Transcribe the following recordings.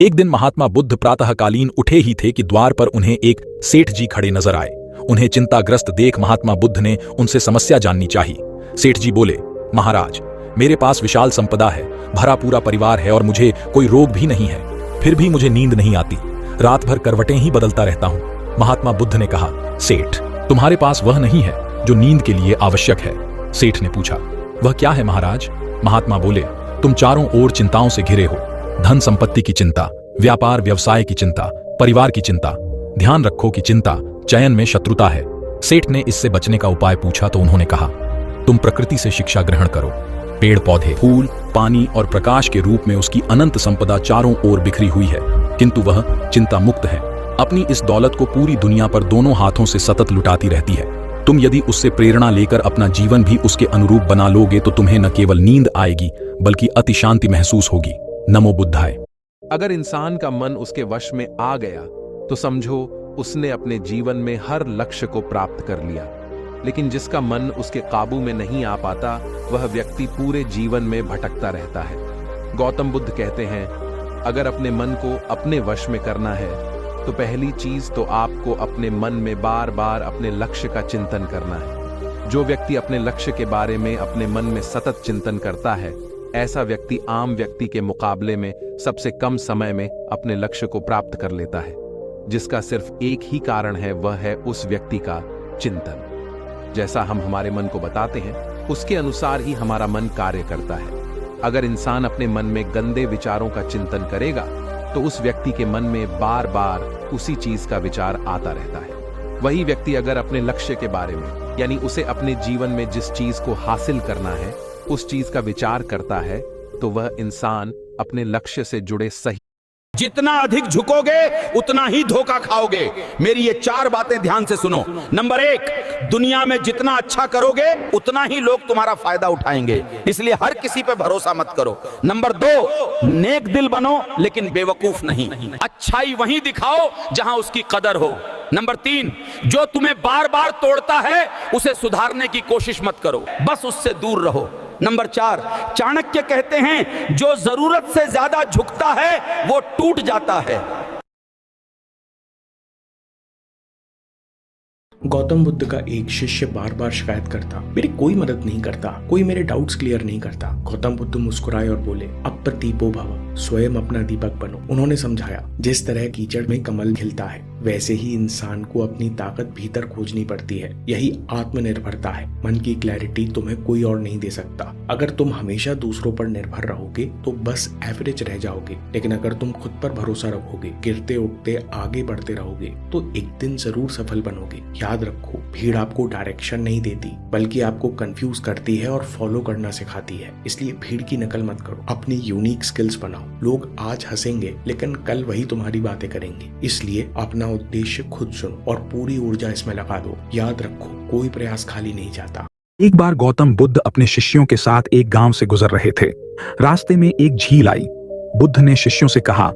एक दिन महात्मा बुद्ध प्रातःकालीन उठे ही थे कि द्वार पर उन्हें एक सेठ जी खड़े नजर आए। उन्हें चिंताग्रस्त देख महात्मा बुद्ध ने उनसे समस्या जाननी चाहिए। सेठ जी बोले, महाराज, मेरे पास विशाल संपदा है, भरा पूरा परिवार है और मुझे कोई रोग भी नहीं है, फिर भी मुझे नींद नहीं आती, रात भर करवटें ही बदलता रहता हूं। महात्मा बुद्ध ने कहा, सेठ, तुम्हारे पास वह नहीं है जो नींद के लिए आवश्यक है। सेठ ने पूछा, वह क्या है महाराज? महात्मा बोले, तुम चारों ओर चिंताओं से घिरे हो, धन संपत्ति की चिंता, व्यापार व्यवसाय की चिंता, परिवार की चिंता। ध्यान रखो कि चिंता चयन में शत्रुता है। सेठ ने इससे बचने का उपाय पूछा तो उन्होंने कहा, तुम प्रकृति से शिक्षा ग्रहण करो। पेड़ पौधे, फूल, पानी और प्रकाश के रूप में उसकी अनंत संपदा चारों ओर बिखरी हुई है, किंतु वह चिंता मुक्त है। अपनी इस दौलत को पूरी दुनिया पर दोनों हाथों से सतत लुटाती रहती है। तुम यदि उससे प्रेरणा लेकर अपना जीवन भी उसके अनुरूप बना लोगे तो तुम्हें न केवल नींद आएगी बल्कि अति शांति महसूस होगी। नमो बुद्धाय। अगर इंसान का मन उसके वश में आ गया तो समझो उसने अपने जीवन में हर लक्ष्य को प्राप्त कर लिया। लेकिन जिसका मन उसके काबू में नहीं आ पाता, वह व्यक्ति पूरे जीवन में भटकता रहता है। गौतम बुद्ध कहते हैं, अगर अपने मन को अपने वश में करना है तो पहली चीज तो आपको अपने मन में बार बार अपने लक्ष्य का चिंतन करना है। जो व्यक्ति अपने लक्ष्य के बारे में अपने मन में सतत चिंतन करता है, ऐसा व्यक्ति आम व्यक्ति के मुकाबले में सबसे कम समय में अपने लक्ष्य को प्राप्त कर लेता है, जिसका सिर्फ एक ही कारण है, वह है उस व्यक्ति का चिंतन। जैसा हम हमारे मन को बताते हैं, उसके अनुसार ही हमारा मन कार्य करता है। अगर इंसान अपने मन में गंदे विचारों का चिंतन करेगा तो उस व्यक्ति के मन में बार बार उसी चीज का विचार आता रहता है। वही व्यक्ति अगर अपने लक्ष्य के बारे में, यानी उसे अपने जीवन में जिस चीज को हासिल करना है, उस चीज का विचार करता है, तो वह इंसान अपने लक्ष्य से जुड़े सही। जितना अधिक झुकोगे उतना ही धोखा खाओगे। मेरी ये 4 बातें ध्यान से सुनो। नंबर 1, दुनिया में जितना अच्छा करोगे उतना ही लोग तुम्हारा फायदा उठाएंगे, इसलिए हर किसी पे भरोसा मत करो। नंबर 2, नेक दिल बनो लेकिन बेवकूफ नहीं। अच्छाई वहीं दिखाओ जहां उसकी कदर हो। नंबर 3, जो तुम्हें बार बार तोड़ता है उसे सुधारने की कोशिश मत करो, बस उससे दूर रहो। नंबर 4, चाणक्य कहते हैं, जो जरूरत से ज्यादा झुकता है वो टूट जाता है। गौतम बुद्ध का एक शिष्य बार बार शिकायत करता, मेरी कोई मदद नहीं करता, कोई मेरे डाउट्स क्लियर नहीं करता। गौतम बुद्ध मुस्कुराए और बोले, अप्रदीपो भव, स्वयं अपना दीपक बनो। उन्होंने समझाया, जिस तरह कीचड़ में कमल खिलता है, वैसे ही इंसान को अपनी ताकत भीतर खोजनी पड़ती है। यही आत्मनिर्भरता है। मन की क्लैरिटी तुम्हें कोई और नहीं दे सकता। अगर तुम हमेशा दूसरों पर निर्भर रहोगे तो बस एवरेज रह जाओगे, लेकिन अगर तुम खुद पर भरोसा रखोगे, गिरते उठते आगे बढ़ते रहोगे, तो एक दिन जरूर सफल बनोगे। याद रखो, भीड़ आपको डायरेक्शन नहीं देती, बल्कि आपको कंफ्यूज करती है और फॉलो करना सिखाती है। इसलिए भीड़ की नकल मत करो, अपनी यूनिक स्किल्स बनाओ। लोग आज हंसेंगे लेकिन कल वही तुम्हारी बातें करेंगे। इसलिए अपना उद्देश्य खुद चुनो और पूरी ऊर्जा इसमें लगा दो। याद रखो, कोई प्रयास खाली नहीं जाता। एक बार गौतम बुद्ध अपने शिष्यों के साथ एक गांव से गुजर रहे थे। रास्ते में एक झील आई। बुद्ध ने शिष्यों से कहा,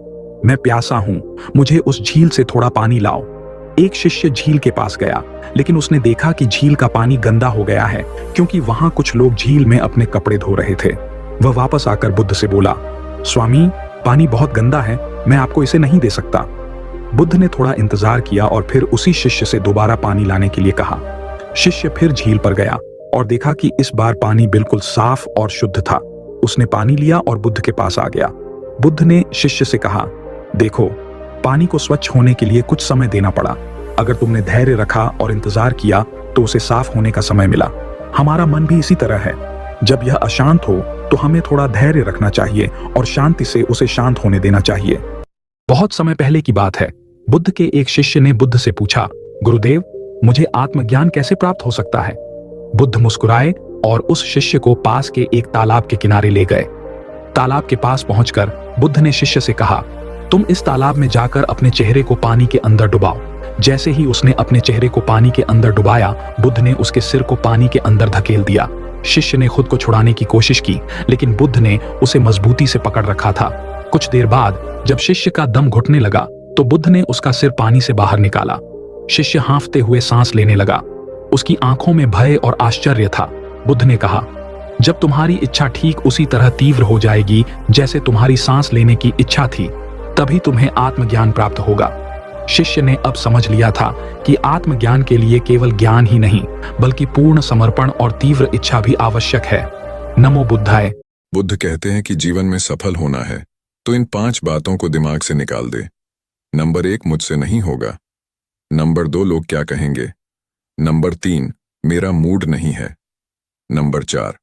मैं प्यासा हूं, मुझे उस झील से थोड़ा पानी लाओ। एक शिष्य झील के पास गया, लेकिन उसने देखा कि झील का पानी गंदा हो गया है, क्योंकि वहां कुछ लोग झील में अपने कपड़े धो रहे थे। वह वापस आकर बुद्ध से बोला, स्वामी, पानी बहुत गंदा है, मैं आपको इसे नहीं दे सकता। बुद्ध ने थोड़ा इंतजार किया और फिर उसी शिष्य से दोबारा पानी लाने के लिए कहा। शिष्य फिर झील पर गया और देखा कि इस बार पानी बिल्कुल साफ और शुद्ध था। उसने पानी लिया और बुद्ध के पास आ गया। बुद्ध ने शिष्य से कहा, देखो, पानी को स्वच्छ होने के लिए कुछ समय देना पड़ा। अगर तुमने धैर्य रखा और इंतजार किया तो उसे साफ होने का समय मिला। हमारा मन भी इसी तरह है। जब यह अशांत हो तो हमें थोड़ा धैर्य रखना चाहिए और शांति से उसे शांत होने देना चाहिए। बहुत समय पहले की बात है। बुद्ध के एक शिष्य ने बुद्ध से पूछा, गुरुदेव, मुझे आत्मज्ञान कैसे प्राप्त हो सकता है? बुद्ध मुस्कुराए और उस शिष्य को पास के एक तालाब के किनारे ले गए। तालाब के पास पहुंचकर बुद्ध ने शिष्य से कहा, तुम इस तालाब में जाकर अपने चेहरे को पानी के अंदर डुबाओ। जैसे ही उसने अपने चेहरे को पानी के अंदर डुबाया, बुद्ध ने उसके सिर को पानी के अंदर धकेल दिया। शिष्य ने खुद को छुड़ाने की कोशिश की, लेकिन बुद्ध ने उसे मजबूती से पकड़ रखा था। कुछ देर बाद जब शिष्य का दम घुटने लगा तो बुद्ध ने उसका सिर पानी से बाहर निकाला। शिष्य हांफते हुए सांस लेने लगा। उसकी आंखों में भय और आश्चर्य था। बुद्ध ने कहा, जब तुम्हारी इच्छा ठीक उसी तरह तीव्र हो जाएगी जैसे तुम्हारी सांस लेने की इच्छा थी, तभी तुम्हें आत्मज्ञान प्राप्त होगा। शिष्य ने अब समझ लिया था कि आत्मज्ञान के लिए केवल ज्ञान ही नहीं बल्कि पूर्ण समर्पण और तीव्र इच्छा भी आवश्यक है। नमो बुद्धाय। बुद्ध कहते हैं कि जीवन में सफल होना है तो इन 5 बातों को दिमाग से निकाल दे। नंबर 1, मुझसे नहीं होगा। नंबर 2, लोग क्या कहेंगे। नंबर 3, मेरा मूड नहीं है। नंबर 4,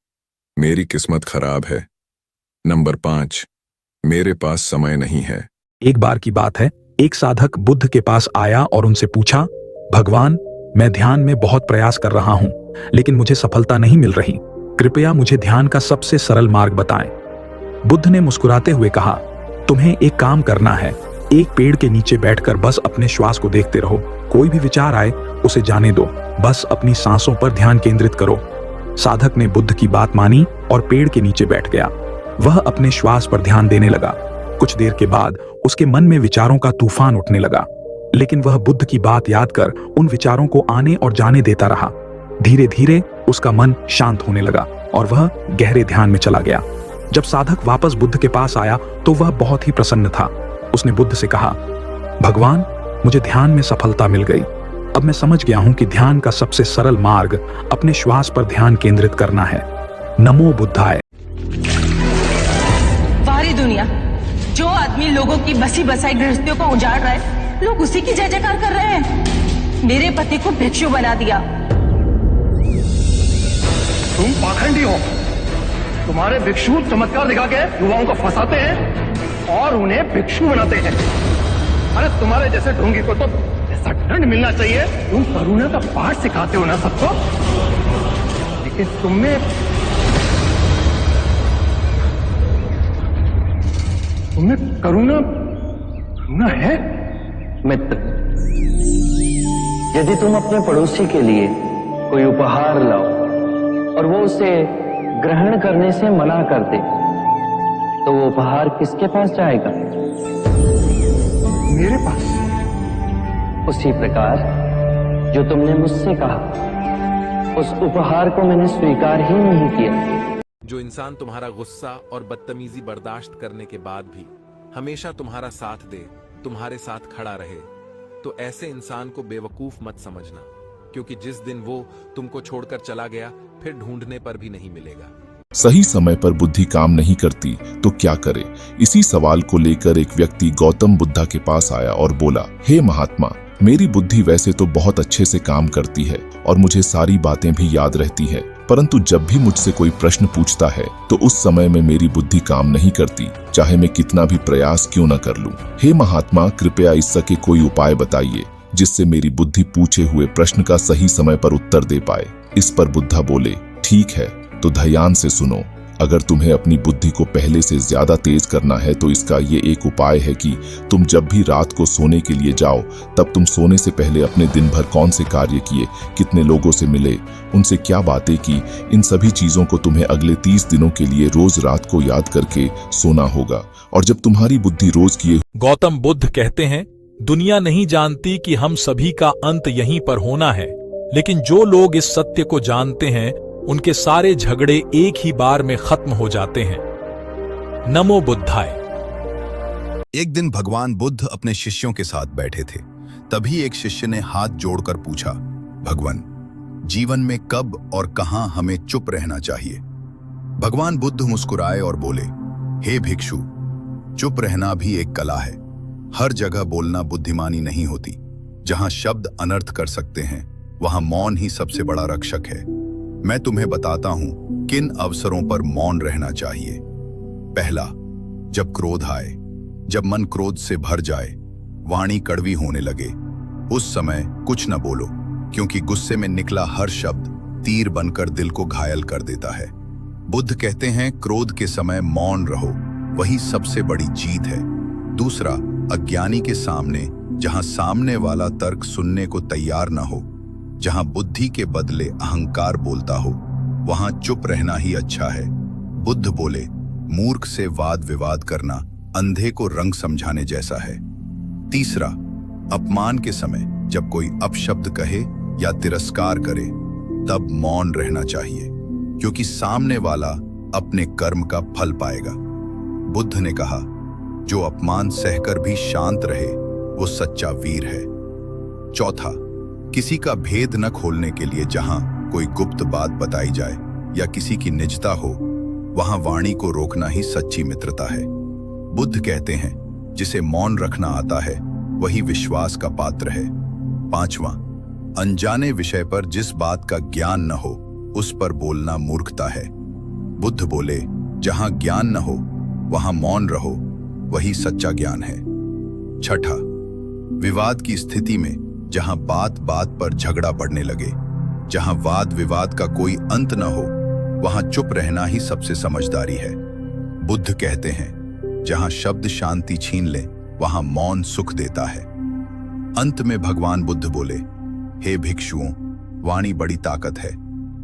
मेरी किस्मत खराब है। नंबर 5, मेरे पास समय नहीं है। एक बार की बात है, एक साधक बुद्ध के पास आया और उनसे पूछा, भगवान, मैं ध्यान में बहुत प्रयास कर रहा हूं लेकिन मुझे सफलता नहीं मिल रही, कृपया मुझे ध्यान का सबसे सरल मार्ग बताएं। बुद्ध ने मुस्कुराते हुए कहा, तुम्हें एक काम करना है, एक पेड़ के नीचे बैठकर बस अपने श्वास को देखते रहो। कोई भी विचार आए उसे जाने दो, बस अपनी सांसों पर ध्यान केंद्रित करो। साधक ने बुद्ध की बात मानी और पेड़ के नीचे बैठ गया। वह अपने श्वास पर ध्यान देने लगा। कुछ देर के बाद उसके मन में विचारों का तूफान उठने लगा, लेकिन वह बुद्ध की बात याद कर उन विचारों को आने और जाने देता रहा। धीरे धीरे उसका मन शांत होने लगा और वह गहरे ध्यान में चला गया। जब साधक वापस बुद्ध के पास आया तो वह बहुत ही प्रसन्न था। उसने बुद्ध से कहा, भगवान, मुझे ध्यान में सफलता मिल गई। अब मैं समझ गया हूं कि ध्यान का सबसे सरल मार्ग अपने श्वास पर ध्यान केंद्रित करना है। नमो बुद्धाय। सारी दुनिया, जो आदमी लोगों की बसी बसाई गृहस्थियों को उजाड़ रहा है, लोग उसी की जय जयकार कर रहे हैं। मेरे पति को भिक्षु बना दिया। तुम पाखंडी हो। तुम्हारे भिक्षु चमत्कार दिखा के युवाओं को फंसाते हैं और उन्हें भिक्षु बनाते हैं। अरे तुम्हारे जैसे ढोंगी को तो ऐसा दंड मिलना चाहिए। तुम करुणा का पाठ सिखाते हो ना सबको, लेकिन तुम्हें करुणा है। मित्र, यदि तुम अपने पड़ोसी के लिए कोई उपहार लाओ और वो उसे ग्रहण करने से मना कर दे, तो वो उपहार किसके पास जाएगा? मेरे पास। उसी प्रकार जो तुमने मुझसे कहा, उस उपहार को मैंने स्वीकार ही नहीं किया। जो इंसान तुम्हारा गुस्सा और बदतमीजी बर्दाश्त करने के बाद भी हमेशा तुम्हारा साथ दे, तुम्हारे साथ खड़ा रहे, तो ऐसे इंसान को बेवकूफ मत समझना, क्योंकि जिस दिन वो तुमको छोड़कर चला गया फिर ढूंढने पर भी नहीं मिलेगा। सही समय पर बुद्धि काम नहीं करती तो क्या करे? इसी सवाल को लेकर एक व्यक्ति गौतम बुद्धा के पास आया और बोला, हे महात्मा, मेरी बुद्धि वैसे तो बहुत अच्छे से काम करती है और मुझे सारी बातें भी याद रहती है, परंतु जब भी मुझसे कोई प्रश्न पूछता है तो उस समय में मेरी बुद्धि काम नहीं करती, चाहे मैं कितना भी प्रयास क्यों न कर लूं। हे महात्मा, कृपया इसके कोई उपाय बताइए जिससे मेरी बुद्धि पूछे हुए प्रश्न का सही समय पर उत्तर दे पाए। इस पर बुद्धा बोले, ठीक है, तो ध्यान से सुनो। अगर तुम्हें अपनी बुद्धि को पहले से ज्यादा तेज करना है तो इसका ये एक उपाय है कि तुम जब भी रात को सोने के लिए जाओ तब तुम सोने से पहले अपने दिन भर कौन से कार्य किए, कितने लोगों से मिले, उनसे क्या बातें की, इन सभी चीजों को तुम्हें अगले 30 दिनों के लिए रोज रात को याद करके सोना होगा। और जब तुम्हारी बुद्धि रोज किए। गौतम बुद्ध कहते हैं, दुनिया नहीं जानती कि हम सभी का अंत यहीं पर होना है, लेकिन जो लोग इस सत्य को जानते हैं उनके सारे झगड़े एक ही बार में खत्म हो जाते हैं। नमो बुद्धाय। एक दिन भगवान बुद्ध अपने शिष्यों के साथ बैठे थे। तभी एक शिष्य ने हाथ जोड़कर पूछा, भगवान, जीवन में कब और कहां हमें चुप रहना चाहिए? भगवान बुद्ध मुस्कुराए और बोले, हे भिक्षु, चुप रहना भी एक कला है। हर जगह बोलना बुद्धिमानी नहीं होती। जहां शब्द अनर्थ कर सकते हैं वहां मौन ही सबसे बड़ा रक्षक है। मैं तुम्हें बताता हूं किन अवसरों पर मौन रहना चाहिए। पहला, जब क्रोध आए, जब मन क्रोध से भर जाए, वाणी कड़वी होने लगे, उस समय कुछ न बोलो, क्योंकि गुस्से में निकला हर शब्द तीर बनकर दिल को घायल कर देता है। बुद्ध कहते हैं, क्रोध के समय मौन रहो, वही सबसे बड़ी जीत है। दूसरा, अज्ञानी के सामने, जहां सामने वाला तर्क सुनने को तैयार न हो, जहां बुद्धि के बदले अहंकार बोलता हो, वहां चुप रहना ही अच्छा है। बुद्ध बोले, मूर्ख से वाद विवाद करना अंधे को रंग समझाने जैसा है। तीसरा, अपमान के समय जब कोई अपशब्द कहे या तिरस्कार करे तब मौन रहना चाहिए, क्योंकि सामने वाला अपने कर्म का फल पाएगा। बुद्ध ने कहा, जो अपमान सहकर भी शांत रहे वो सच्चा वीर है। चौथा, किसी का भेद न खोलने के लिए जहां कोई गुप्त बात बताई जाए या किसी की निजता हो, वहां वाणी को रोकना ही सच्ची मित्रता है। बुद्ध कहते हैं, जिसे मौन रखना आता है वही विश्वास का पात्र है। पांचवा, अनजाने विषय पर जिस बात का ज्ञान न हो उस पर बोलना मूर्खता है। बुद्ध बोले, जहां ज्ञान न हो वहां मौन रहो, वही सच्चा ज्ञान है। छठा, विवाद की स्थिति में जहां बात बात पर झगड़ा बढ़ने लगे, जहां वाद विवाद का कोई अंत न हो, वहां चुप रहना ही सबसे समझदारी है। बुद्ध कहते हैं, जहां शब्द शांति छीन ले वहां मौन सुख देता है। अंत में भगवान बुद्ध बोले, हे भिक्षुओं, वाणी बड़ी ताकत है,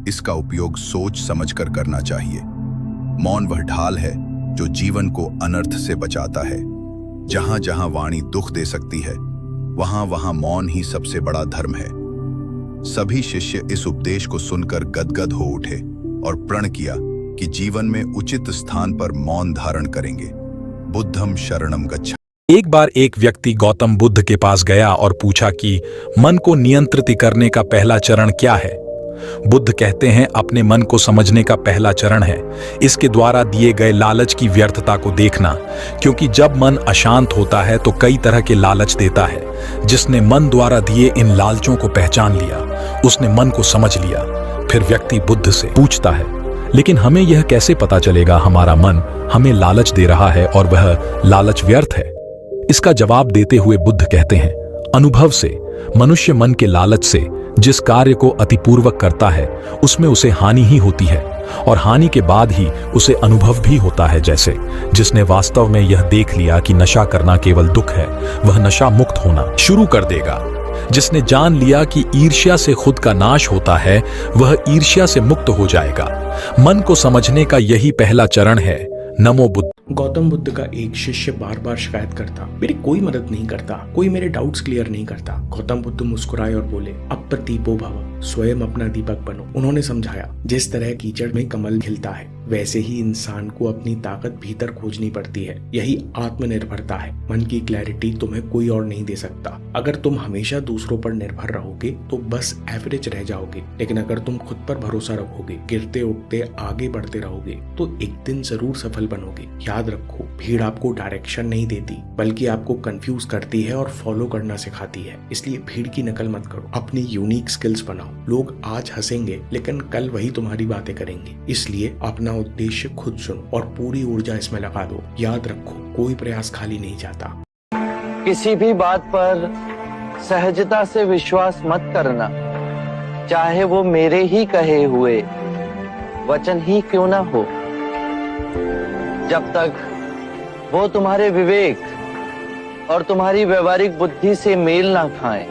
इसका उपयोग सोच समझकर करना चाहिए। मौन वह ढाल है जो जीवन को अनर्थ से बचाता है। जहां जहां वाणी दुख दे सकती है वहां वहां मौन ही सबसे बड़ा धर्म है। सभी शिष्य इस उपदेश को सुनकर गदगद हो उठे और प्रण किया कि जीवन में उचित स्थान पर मौन धारण करेंगे। बुद्धम शरणम गच्छ। एक बार एक व्यक्ति गौतम बुद्ध के पास गया और पूछा कि मन को नियंत्रित करने का पहला चरण क्या है। बुद्ध कहते हैं, अपने मन को समझने का पहला चरण है इसके द्वारा दिए गए लालच की व्यर्थता को देखना, क्योंकि जब मन अशांत होता है तो कई तरह के लालच देता है। जिसने मन द्वारा दिए इन लालचों को पहचान लिया उसने मन को समझ लिया। फिर व्यक्ति बुद्ध से पूछता है, लेकिन हमें यह कैसे पता चलेगा हमारा मन हमें लालच दे रहा है और वह लालच व्यर्थ है? इसका जवाब देते हुए बुद्ध कहते हैं, अनुभव से। मनुष्य मन के लालच से जिस कार्य को अतिपूर्वक करता है उसमें उसे हानि ही होती है और हानि के बाद ही उसे अनुभव भी होता है। जैसे जिसने वास्तव में यह देख लिया कि नशा करना केवल दुख है, वह नशा मुक्त होना शुरू कर देगा। जिसने जान लिया कि ईर्ष्या से खुद का नाश होता है, वह ईर्ष्या से मुक्त हो जाएगा। मन को समझने का यही पहला चरण है। नमो बुद्ध। गौतम बुद्ध का एक शिष्य बार बार शिकायत करता, मेरी कोई मदद नहीं करता, कोई मेरे डाउट्स क्लियर नहीं करता। गौतम बुद्ध मुस्कुराए और बोले, अप्रदीपो भव, स्वयं अपना दीपक बनो। उन्होंने समझाया, जिस तरह कीचड़ में कमल खिलता है वैसे ही इंसान को अपनी ताकत भीतर खोजनी पड़ती है। यही आत्मनिर्भरता है। मन की क्लैरिटी तुम्हें कोई और नहीं दे सकता। अगर तुम हमेशा दूसरों पर निर्भर रहोगे तो बस एवरेज रह जाओगे, लेकिन अगर तुम खुद पर भरोसा रखोगे, गिरते उठते आगे बढ़ते रहोगे तो एक दिन जरूर सफल बनोगे। याद रखो, भीड़ आपको डायरेक्शन नहीं देती बल्कि आपको कंफ्यूज करती है और फॉलो करना सिखाती है। इसलिए भीड़ की नकल मत करो, अपनी यूनिक स्किल्स बनाओ। लोग आज हंसेंगे लेकिन कल वही तुम्हारी बातें करेंगे। इसलिए अपना उद्देश्य खुद चुनो और पूरी ऊर्जा इसमें लगा दो। याद रखो, कोई प्रयास खाली नहीं जाता। किसी भी बात पर सहजता से विश्वास मत करना, चाहे वो मेरे ही कहे हुए वचन ही क्यों ना हो, जब तक वो तुम्हारे विवेक और तुम्हारी व्यवहारिक बुद्धि से मेल ना खाएं।